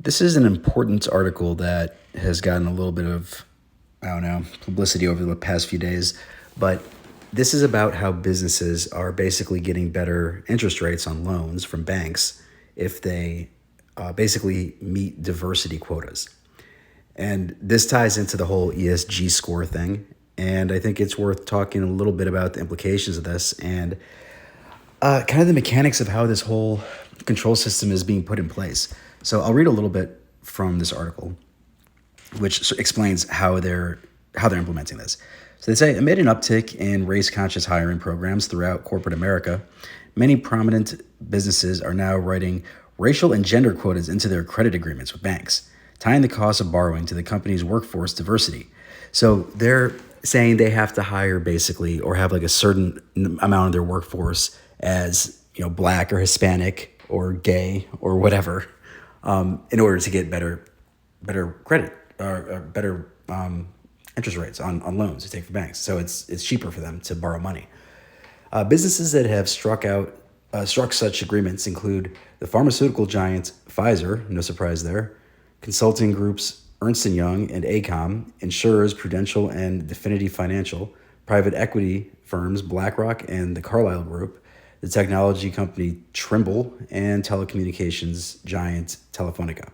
This is an important article that has gotten a little bit of, I don't know, publicity over the past few days. But this is about how businesses are basically getting better interest rates on loans from banks if they basically meet diversity quotas. And this ties into the whole ESG score thing. And I think it's worth talking a little bit about the implications of this and kind of the mechanics of how this whole control system is being put in place. So I'll read a little bit from this article, which explains how they're implementing this. So they say, amid an uptick in race-conscious hiring programs throughout corporate America, many prominent businesses are now writing racial and gender quotas into their credit agreements with banks, tying the cost of borrowing to the company's workforce diversity. So they're saying they have to hire basically or have like a certain amount of their workforce as black or Hispanic or gay or whatever, in order to get better credit or better interest rates on loans to take from banks. So it's cheaper for them to borrow money. Businesses that have struck such agreements include the pharmaceutical giant Pfizer, no surprise there, consulting groups Ernst& Young and ACOM, insurers Prudential and Definity Financial, private equity firms BlackRock and the Carlyle Group, the technology company Trimble, and telecommunications giant Telefonica.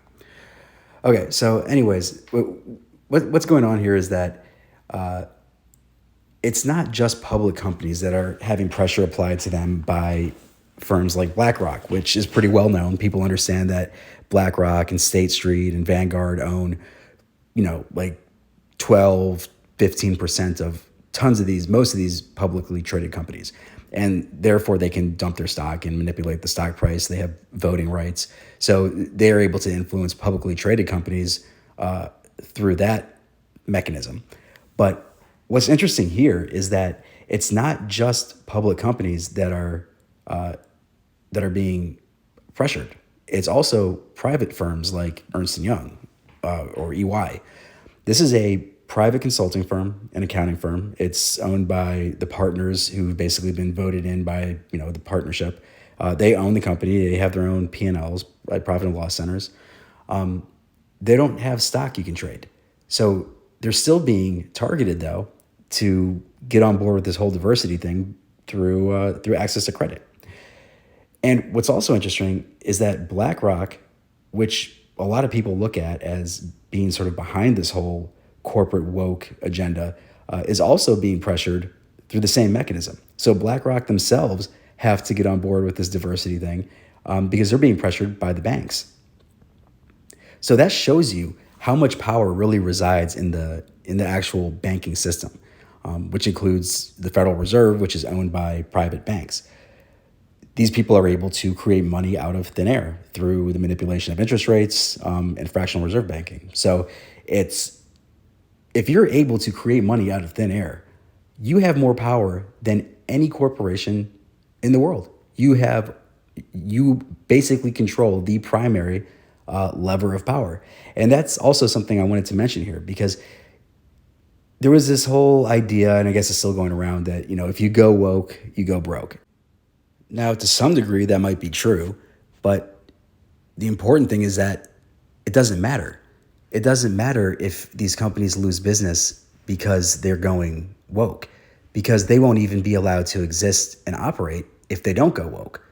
Okay, so anyways, what's going on here is that it's not just public companies that are having pressure applied to them by firms like BlackRock, which is pretty well known. People understand that BlackRock and State Street and Vanguard own, like 12, 15% of most of these publicly traded companies. And therefore they can dump their stock and manipulate the stock price. They have voting rights. So they're able to influence publicly traded companies through that mechanism. But what's interesting here is that it's not just public companies that are being pressured. It's also private firms like Ernst& Young or EY. This is a private consulting firm, an accounting firm. It's owned by the partners who've basically been voted in by the partnership. They own the company. They have their own P&Ls, like profit and loss centers. They don't have stock you can trade. So they're still being targeted, though, to get on board with this whole diversity thing through access to credit. And what's also interesting is that BlackRock, which a lot of people look at as being sort of behind this whole corporate woke agenda, is also being pressured through the same mechanism. So BlackRock themselves have to get on board with this diversity thing because they're being pressured by the banks. So that shows you how much power really resides in the actual banking system, which includes the Federal Reserve, which is owned by private banks. These people are able to create money out of thin air through the manipulation of interest rates and fractional reserve banking. So if you're able to create money out of thin air, you have more power than any corporation in the world. You basically control the primary lever of power. And that's also something I wanted to mention here because there was this whole idea, and I guess it's still going around, that if you go woke, you go broke. Now, to some degree, that might be true, but the important thing is that it doesn't matter. It doesn't matter if these companies lose business because they're going woke, because they won't even be allowed to exist and operate if they don't go woke.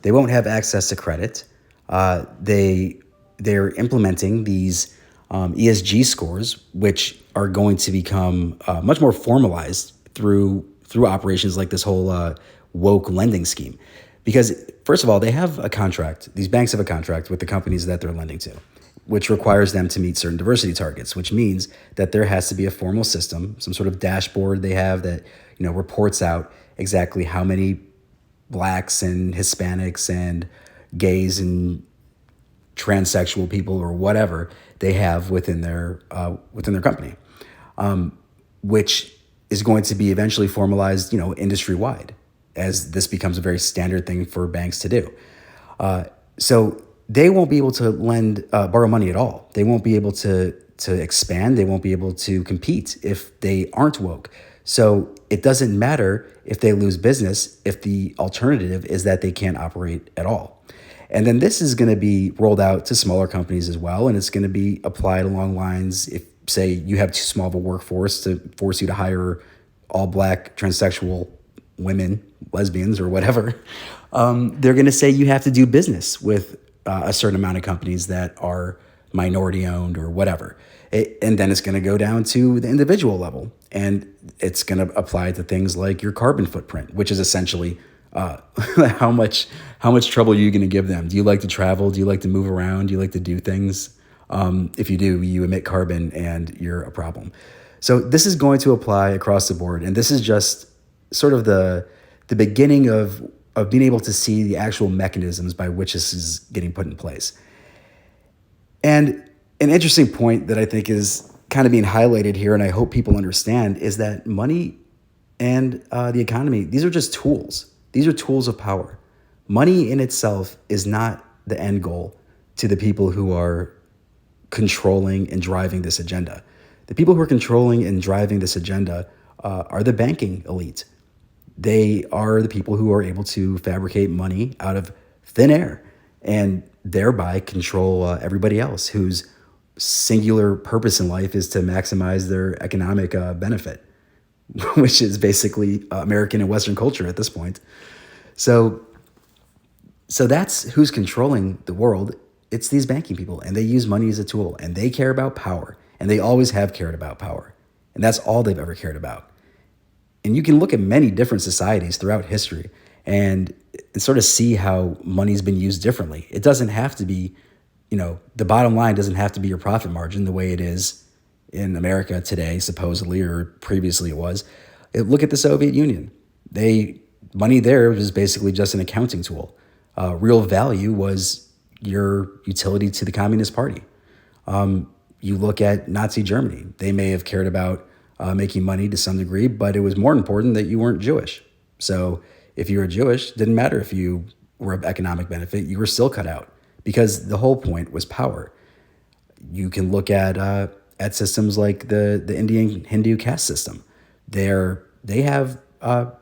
They won't have access to credit. They're implementing these ESG scores, which are going to become much more formalized through operations like this whole woke lending scheme. Because first of all, they have a contract. These banks have a contract with the companies that they're lending to, which requires them to meet certain diversity targets, which means that there has to be a formal system, some sort of dashboard they have that reports out exactly how many blacks and Hispanics and gays and transsexual people or whatever they have within their company, which is going to be eventually formalized, industry wide, as this becomes a very standard thing for banks to do. So they won't be able to borrow money at all. They won't be able to expand. They won't be able to compete if they aren't woke. So it doesn't matter if they lose business if the alternative is that they can't operate at all. And then this is going to be rolled out to smaller companies as well. And it's going to be applied along lines if, say, you have too small of a workforce to force you to hire all black transsexual women, lesbians, or whatever. They're going to say you have to do business with a certain amount of companies that are minority owned or whatever. And then it's going to go down to the individual level. And it's going to apply to things like your carbon footprint, which is essentially how much trouble are you going to give them? Do you like to travel? Do you like to move around? Do you like to do things? If you do, you emit carbon and you're a problem. So this is going to apply across the board. And this is just sort of the beginning of being able to see the actual mechanisms by which this is getting put in place. And an interesting point that I think is kind of being highlighted here, and I hope people understand, is that money and the economy, these are just tools. These are tools of power. Money in itself is not the end goal to the people who are controlling and driving this agenda. The people who are controlling and driving this agenda are the banking elite. They are the people who are able to fabricate money out of thin air and thereby control everybody else whose singular purpose in life is to maximize their economic benefit, which is basically American and Western culture at this point. So that's who's controlling the world. It's these banking people, and they use money as a tool, and they care about power, and they always have cared about power. And that's all they've ever cared about. And you can look at many different societies throughout history and sort of see how money's been used differently. It doesn't have to be, the bottom line doesn't have to be your profit margin the way it is in America today, supposedly, or previously it was. Look at the Soviet Union. Money there was basically just an accounting tool. Real value was your utility to the Communist Party. You look at Nazi Germany. They may have cared about making money to some degree, but it was more important that you weren't Jewish. So if you were Jewish, it didn't matter if you were of economic benefit, you were still cut out because the whole point was power. You can look at systems like the Indian Hindu caste system. They have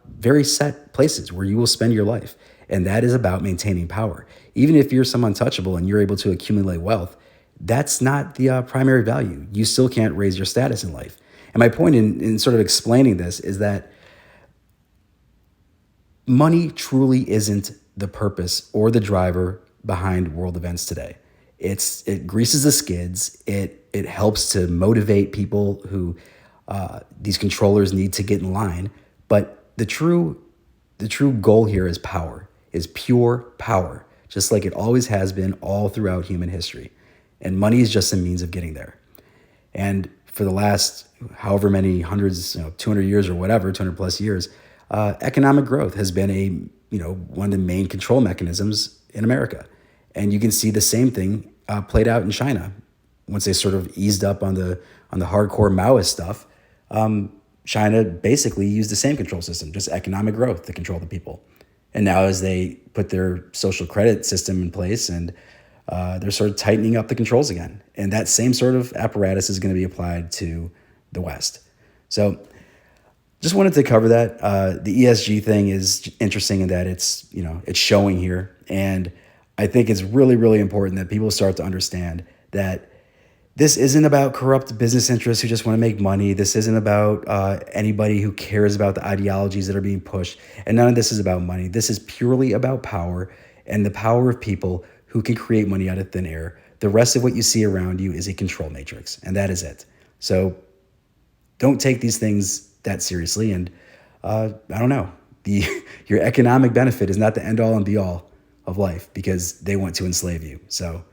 very set places where you will spend your life, and that is about maintaining power. Even if you're some untouchable and you're able to accumulate wealth, that's not the primary value. You still can't raise your status in life. And my point in sort of explaining this is that money truly isn't the purpose or the driver behind world events today. It greases the skids. It helps to motivate people who these controllers need to get in line. But the true goal here is power, is pure power, just like it always has been all throughout human history. And money is just a means of getting there. And for the last however many hundreds, 200 years or whatever, 200 plus years, economic growth has been one of the main control mechanisms in America. And you can see the same thing played out in China. Once they sort of eased up on the hardcore Maoist stuff, China basically used the same control system, just economic growth to control the people. And now as they put their social credit system in place and they're sort of tightening up the controls again. And that same sort of apparatus is going to be applied to the West. So just wanted to cover that. The ESG thing is interesting in that it's showing here. And I think it's really, really important that people start to understand that this isn't about corrupt business interests who just want to make money. This isn't about anybody who cares about the ideologies that are being pushed. And none of this is about money. This is purely about power and the power of people who can create money out of thin air. The rest of what you see around you is a control matrix, and that is it. So don't take these things that seriously. And I don't know, your economic benefit is not the end all and be all of life because they want to enslave you. So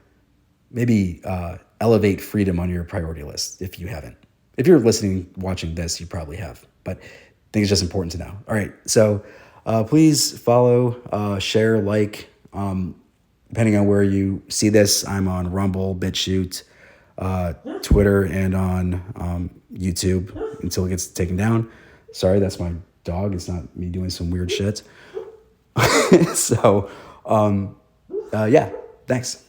maybe elevate freedom on your priority list if you haven't. If you're watching this, you probably have. But I think it's just important to know. All right, so please follow, share, like. Depending on where you see this, I'm on Rumble, BitChute, Twitter, and on YouTube until it gets taken down. Sorry, that's my dog. It's not me doing some weird shit. So, yeah, thanks.